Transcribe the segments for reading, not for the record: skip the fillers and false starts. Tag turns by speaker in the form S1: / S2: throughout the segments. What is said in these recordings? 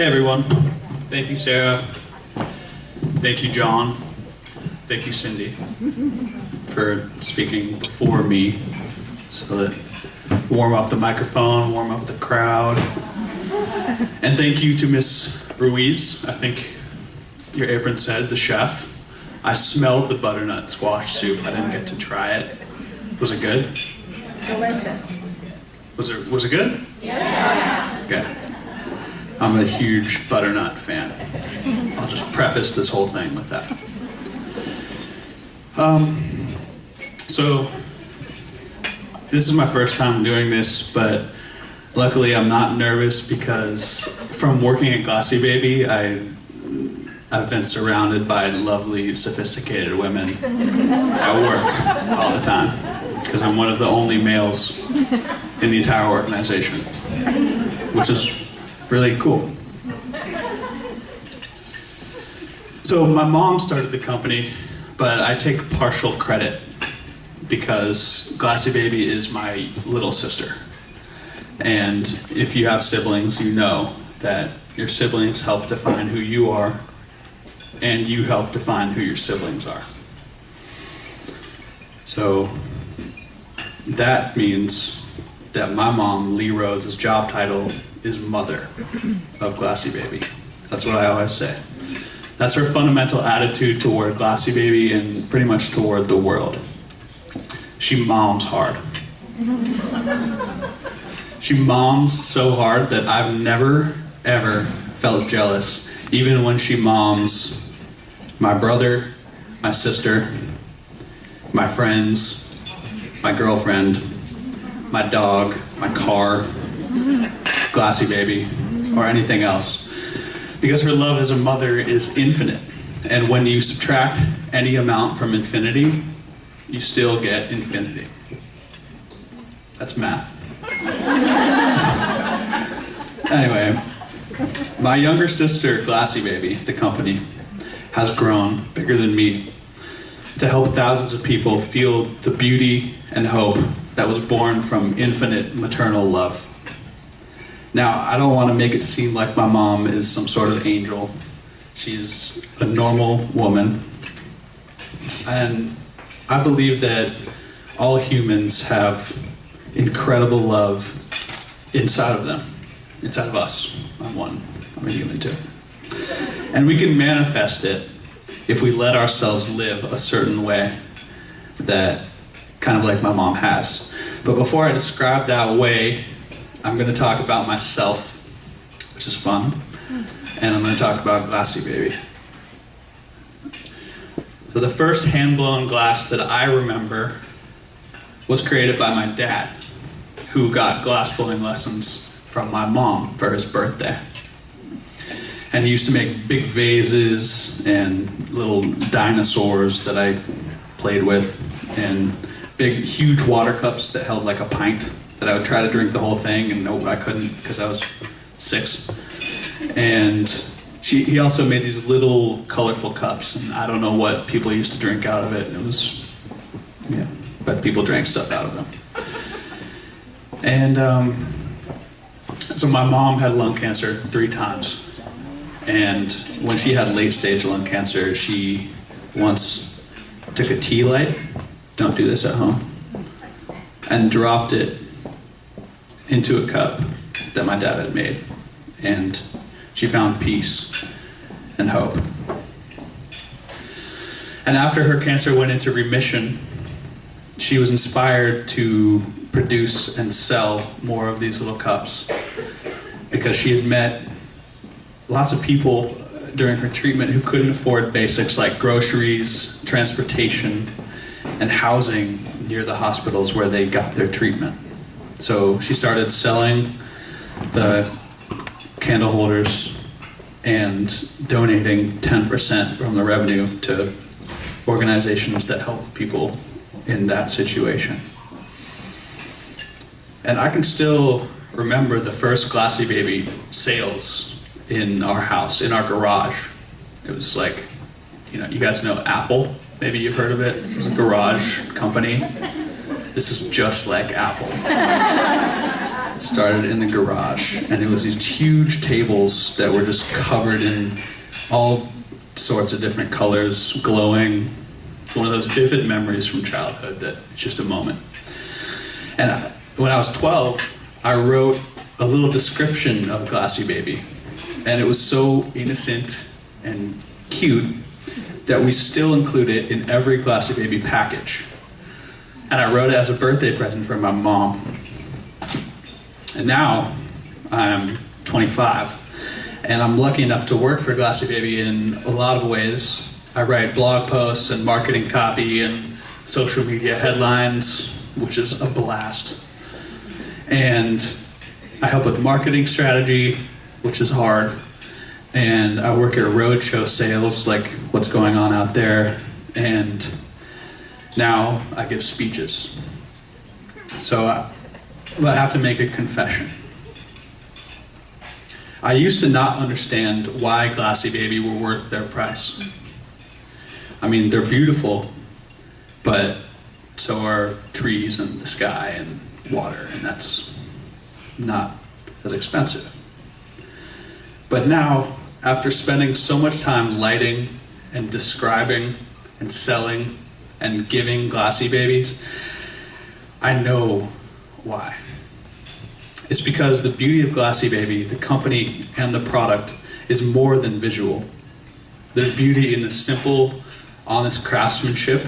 S1: Hey everyone. Thank you, Sarah. Thank you, John. Thank you, Cindy, for speaking before me so that warm up the microphone, warm up the crowd. And thank you to Miss Ruiz. I think your apron said, the chef. I smelled the butternut squash soup. I didn't get to try it. Was it good?
S2: Delicious.
S1: Was it good?
S2: Yeah.
S1: Okay. I'm a huge butternut fan. I'll just preface this whole thing with that. So this is my first time doing this, but luckily I'm not nervous because from working at Glassybaby, I've been surrounded by lovely, sophisticated women at work all the time because I'm one of the only males in the entire organization, which is really cool. So my mom started the company, but I take partial credit because Glassybaby is my little sister. And if you have siblings, you know that your siblings help define who you are, and you help define who your siblings are. So that means that my mom, Lee Rhodes' job title is mother of Glassybaby. That's what I always say. That's her fundamental attitude toward Glassybaby and pretty much toward the world. She moms hard. She moms so hard that I've never, ever felt jealous, even when she moms my brother, my sister, my friends, my girlfriend, my dog, my car, Glassybaby, or anything else. Because her love as a mother is infinite. And when you subtract any amount from infinity, you still get infinity. That's math. Anyway, my younger sister, Glassybaby, the company, has grown bigger than me to help thousands of people feel the beauty and hope that was born from infinite maternal love. Now, I don't want to make it seem like my mom is some sort of angel. She's a normal woman. And I believe that all humans have incredible love inside of them, inside of us. I'm a human too. And we can manifest it if we let ourselves live a certain way that kind of like my mom has. But before I describe that way, I'm going to talk about myself, which is fun, and I'm going to talk about Glassybaby. So the first hand-blown glass that I remember was created by my dad, who got glass blowing lessons from my mom for his birthday. And he used to make big vases and little dinosaurs that I played with, and big, huge water cups that held like a pint that I would try to drink the whole thing, and no, I couldn't because I was 6. And he also made these little colorful cups, and I don't know what people used to drink out of it. It was, yeah, but people drank stuff out of them. And so my mom had lung cancer 3 times. And when she had late stage lung cancer, she once took a tea light, don't do this at home, and dropped it into a cup that my dad had made. And she found peace and hope. And after her cancer went into remission, she was inspired to produce and sell more of these little cups because she had met lots of people during her treatment who couldn't afford basics like groceries, transportation, and housing near the hospitals where they got their treatment. So she started selling the candle holders and donating 10% from the revenue to organizations that help people in that situation. And I can still remember the first Glassybaby sales in our house, in our garage. It was like, you guys know Apple? Maybe you've heard of it. It was a garage company. This is just like Apple. It started in the garage, and it was these huge tables that were just covered in all sorts of different colors, glowing. It's one of those vivid memories from childhood that it's just a moment. And when I was 12, I wrote a little description of Glassybaby, and it was so innocent and cute that we still include it in every Glassybaby package. And I wrote it as a birthday present for my mom. And now I'm 25, and I'm lucky enough to work for Glassybaby in a lot of ways. I write blog posts and marketing copy and social media headlines, which is a blast. And I help with marketing strategy, which is hard. And I work at Rhodes show sales, like what's going on out there. And now I give speeches. So I have to make a confession. I used to not understand why Glassybaby were worth their price. I mean, they're beautiful, but so are trees and the sky and water, and that's not as expensive. But now, after spending so much time lighting and describing and selling and giving Glassybabies, I know why. It's because the beauty of Glassybaby, the company and the product, is more than visual. There's beauty in the simple, honest craftsmanship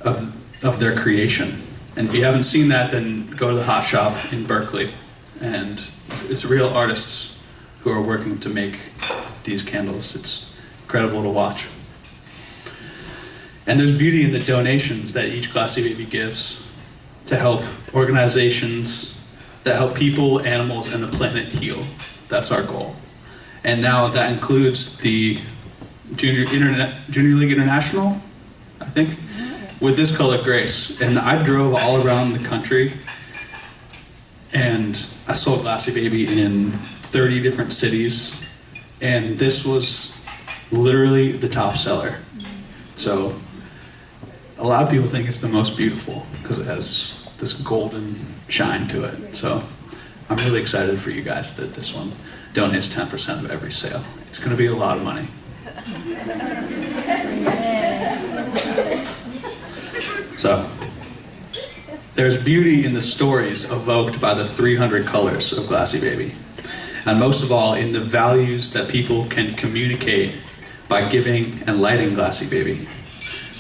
S1: of their creation. And if you haven't seen that, then go to the Hot Shop in Berkeley. And it's real artists who are working to make these candles. It's incredible to watch. And there's beauty in the donations that each Glassybaby gives to help organizations that help people, animals, and the planet heal. That's our goal. And now that includes the Junior League International, I think, with this color Grace. And I drove all around the country, and I sold Glassybaby in 30 different cities, and this was literally the top seller. So a lot of people think it's the most beautiful because it has this golden shine to it. So I'm really excited for you guys that this one donates 10% of every sale. It's going to be a lot of money. So there's beauty in the stories evoked by the 300 colors of Glassybaby, and most of all in the values that people can communicate by giving and lighting Glassybaby: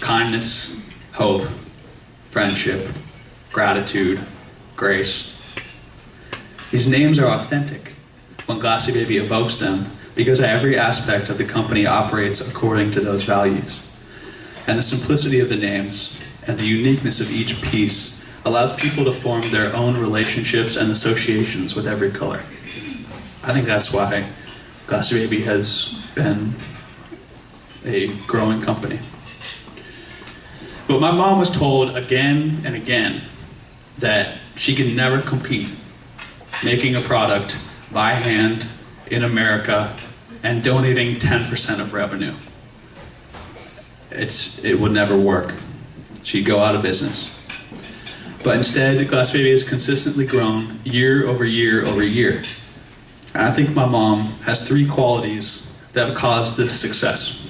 S1: kindness, hope, friendship, gratitude, grace. These names are authentic when Glassybaby evokes them because every aspect of the company operates according to those values. And the simplicity of the names and the uniqueness of each piece allows people to form their own relationships and associations with every color. I think that's why Glassybaby has been a growing company. But my mom was told again and again that she could never compete making a product by hand in America and donating 10% of revenue. It would never work. She'd go out of business. But instead, Glassybaby has consistently grown year over year over year. And I think my mom has 3 qualities that have caused this success.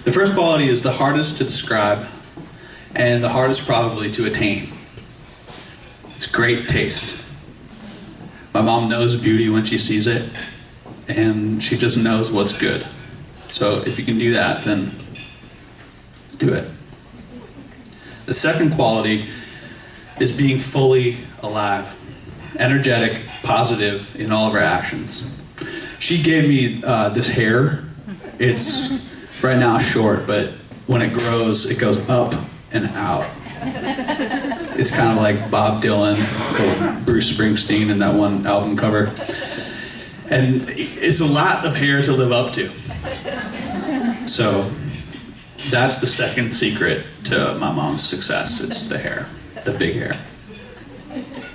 S1: The first quality is the hardest to describe and the hardest probably to attain. It's great taste. My mom knows beauty when she sees it, and she just knows what's good. So if you can do that, then do it. The second quality is being fully alive, energetic, positive in all of her actions. She gave me this hair. It's right now short, but when it grows, it goes up and out. It's kind of like Bob Dylan or Bruce Springsteen in that one album cover. And it's a lot of hair to live up to. So that's the second secret to my mom's success. It's the hair, the big hair.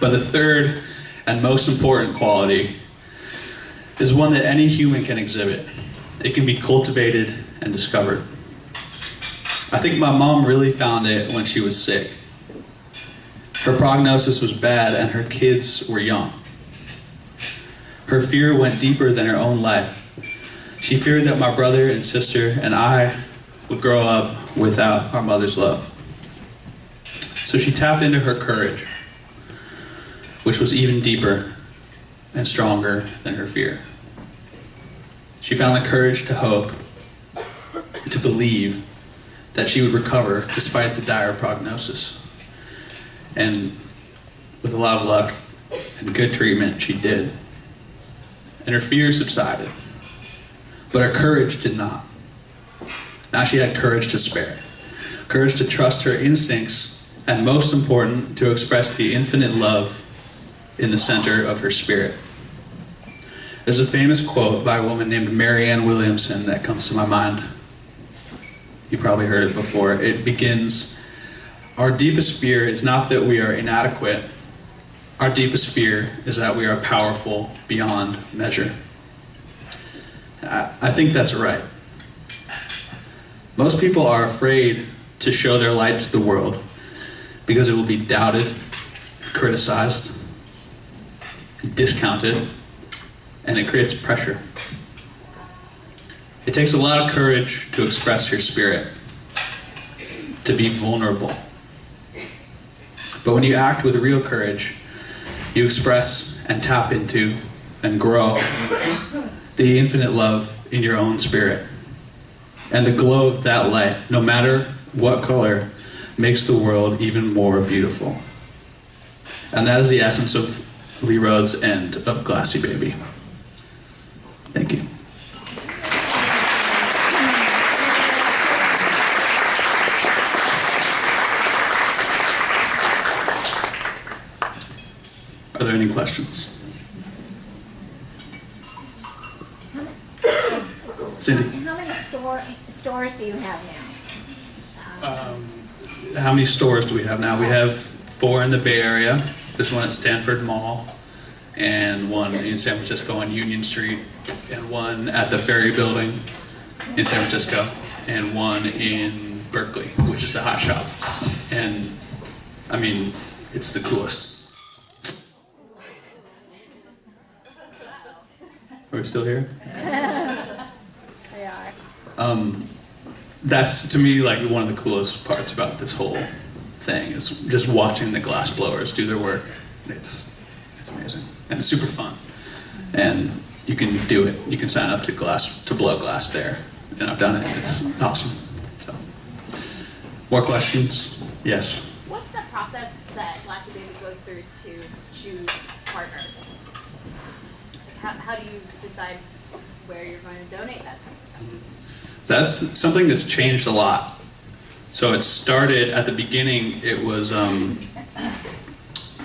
S1: But the third and most important quality is one that any human can exhibit. It can be cultivated and discovered. I think my mom really found it when she was sick. Her prognosis was bad and her kids were young. Her fear went deeper than her own life. She feared that my brother and sister and I would grow up without our mother's love. So she tapped into her courage, which was even deeper and stronger than her fear. She found the courage to hope, to believe that she would recover despite the dire prognosis. And with a lot of luck and good treatment, she did. And her fear subsided. But her courage did not. Now she had courage to spare. Courage to trust her instincts, and most important, to express the infinite love in the center of her spirit. There's a famous quote by a woman named Marianne Williamson that comes to my mind. You probably heard it before. It begins, "Our deepest fear is not that we are inadequate. Our deepest fear is that we are powerful beyond measure." I think that's right. Most people are afraid to show their light to the world because it will be doubted, criticized, discounted, and it creates pressure. It takes a lot of courage to express your spirit, to be vulnerable. But when you act with real courage, you express and tap into and grow the infinite love in your own spirit. And the glow of that light, no matter what color, makes the world even more beautiful. And that is the essence of Lee Rhodes and of Glassybaby. Thank you. Are there any questions? Cindy?
S2: How many stores do you have now?
S1: How many stores do we have now? We have 4 in the Bay Area. There's one at Stanford Mall, and one in San Francisco on Union Street, and one at the Ferry Building in San Francisco, and one in Berkeley, which is the hot shop. And I mean, it's the coolest. Are we still here?
S2: They are.
S1: That's, to me, like one of the coolest parts about this whole thing is just watching the glass blowers do their work. It's amazing, and it's super fun. And you can do it. You can sign up to blow glass there, and I've done it. It's awesome. So, more questions? Yes.
S3: What's the process that Glassybaby goes through to choose partners? Like how do you decide where you're going to donate that type of stuff?
S1: That's something that's changed a lot. So it started at the beginning, it was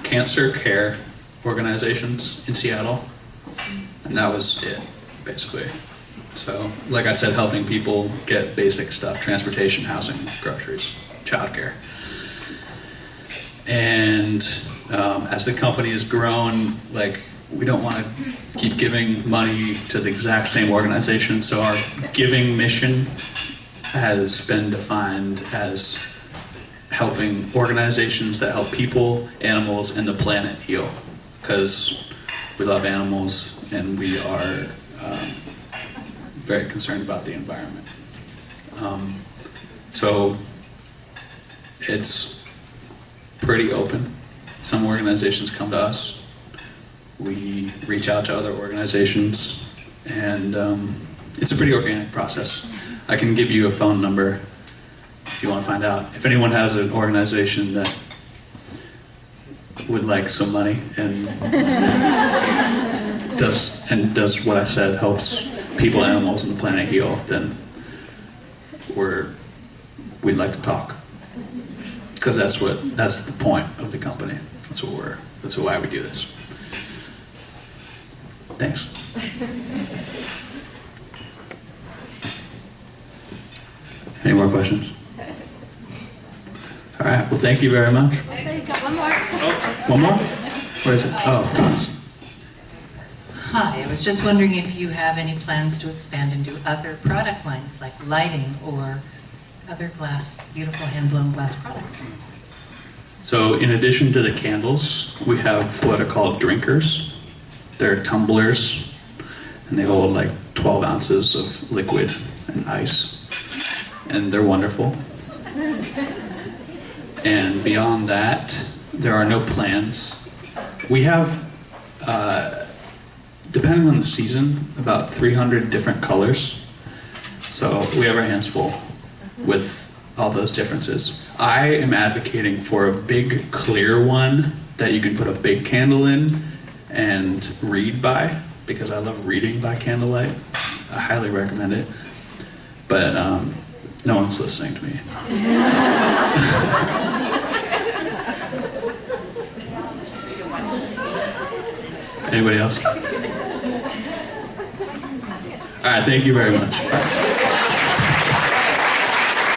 S1: cancer care organizations in Seattle, and that was it, basically. So, like I said, helping people get basic stuff, transportation, housing, groceries, childcare. And as the company has grown, like, we don't want to keep giving money to the exact same organization, so our giving mission has been defined as helping organizations that help people, animals, and the planet heal. Because we love animals and we are very concerned about the environment. So it's pretty open. Some organizations come to us. We reach out to other organizations, and it's a pretty organic process. I can give you a phone number if you want to find out. If anyone has an organization that would like some money and does what I said, helps people, animals, and the planet heal, then we'd like to talk. Because that's the point of the company. That's why we do this. Thanks. Any more questions? All right, well, thank you very much.
S3: One more.
S1: Oh, one more? Where is it? Oh, gosh.
S4: Hi, I was just wondering if you have any plans to expand into other product lines like lighting or other glass, beautiful hand-blown glass products.
S1: So in addition to the candles, we have what are called drinkers. They're tumblers, and they hold like 12 ounces of liquid and ice, and they're wonderful. And beyond that, there are no plans. We have, depending on the season, about 300 different colors. So we have our hands full with all those differences. I am advocating for a big clear one that you can put a big candle in and read by, because I love reading by candlelight. I highly recommend it. But no one's listening to me. Anybody else? All right, thank you very much.